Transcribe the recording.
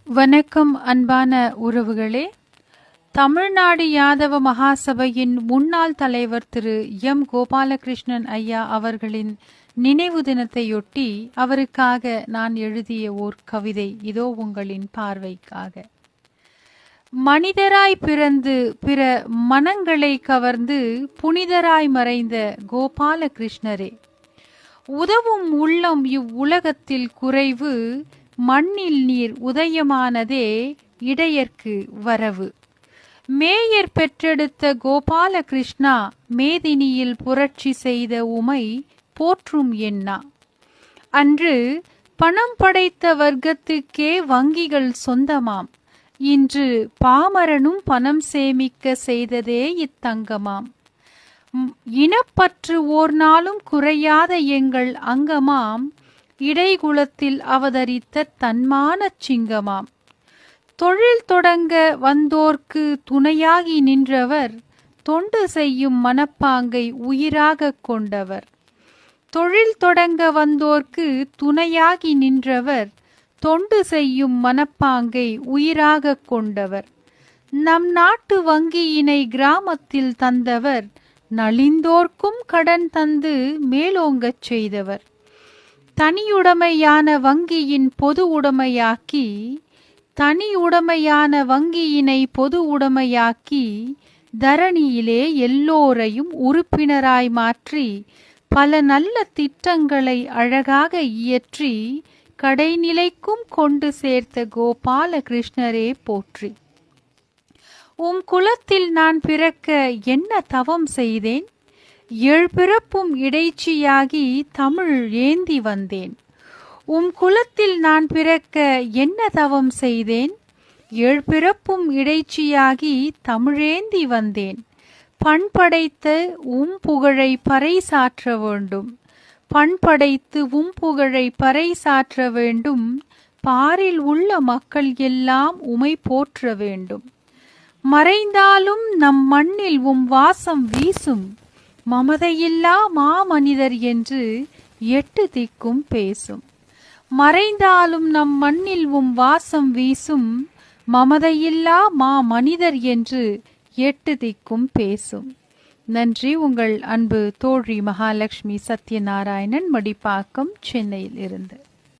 வணக்கம் அன்பான உறவுகளே. தமிழ்நாடு யாதவ மகாசபையின் முன்னாள் தலைவர் திரு எம் கோபாலகிருஷ்ணன் ஐயா அவர்களின் நினைவு தினத்தையொட்டி அவருக்காக நான் எழுதிய ஓர் கவிதை இதோ உங்களின் பார்வைக்காக. மனிதராய் பிறந்து பிற மனங்களை கவர்ந்து புனிதராய் மறைந்த கோபாலகிருஷ்ணரே, உதவும் உள்ளம் இவ்வுலகத்தில் குறைவு, மண்ணில் நீர் உதயமானதே இடையர்க்கு வரவு. மேயர் பெற்றெடுத்த கோபாலகிருஷ்ணா, மேதினியில் புரட்சி செய்த உமை போற்றும் எண்ணா. அன்று பணம் படைத்த வர்க்கத்துக்கே வங்கிகள் சொந்தமாம், இன்று பாமரனும் பணம் சேமிக்க செய்ததே இத்தங்கமாம். இனப்பற்று ஓர் நாளும் குறையாத எங்கள் அங்கமாம், இடைகுலத்தில் அவதரித்த தன்மான சிங்கமாம். தொழில் தொடங்க வந்தோர்க்கு துணையாகி நின்றவர், தொண்டு செய்யும் மனப்பாங்கை உயிராக கொண்டவர். தொழில் தொடங்க வந்தோர்க்கு துணையாகி நின்றவர், தொண்டு செய்யும் மனப்பாங்கை உயிராக கொண்டவர். நம் நாட்டு வங்கியினை கிராமத்தில் தந்தவர், நலிந்தோர்க்கும் கடன் தந்து மேலோங்கச் செய்தவர். தனியுடைமையான வங்கியின் பொது உடைமையாக்கி, தனி உடைமையான வங்கியினை பொது உடைமையாக்கி, தரணியிலே எல்லோரையும் உறுப்பினராய் மாற்றி, பல நல்ல திட்டங்களை அழகாக இயற்றி, கடைநிலைக்கும் கொண்டு சேர்த்த கோபாலகிருஷ்ணரே போற்றி. உம் குலத்தில் நான் பிறக்க என்ன தவம் செய்தேன், எழுபிறப்பும் இடைச்சியாகி தமிழ் ஏந்தி வந்தேன். உம் குலத்தில் நான் பிறக்க என்ன தவம் செய்தேன், எழுபிறப்பும் இடைச்சியாகி தமிழேந்தி வந்தேன். பண்படைத்த உம் புகழை பறைசாற்ற வேண்டும், பண்படைத்து உம் புகழை பறைசாற்ற வேண்டும். பாரில் உள்ள மக்கள் எல்லாம் உமை போற்ற வேண்டும். மறைந்தாலும் நம் மண்ணில் உம் வாசம் வீசும், மமதையில்லா மாமனிதர் என்று எட்டு திக்கும் பேசும். மறைந்தாலும் நம் மண்ணில் உம் வாசம் வீசும், மமதையில்லா மாமனிதர் என்று எட்டு திக்கும் பேசும். நன்றி. உங்கள் அன்பு தோழி மகாலட்சுமி சத்யநாராயணன், மடிப்பாக்கம், சென்னையில் இருந்து.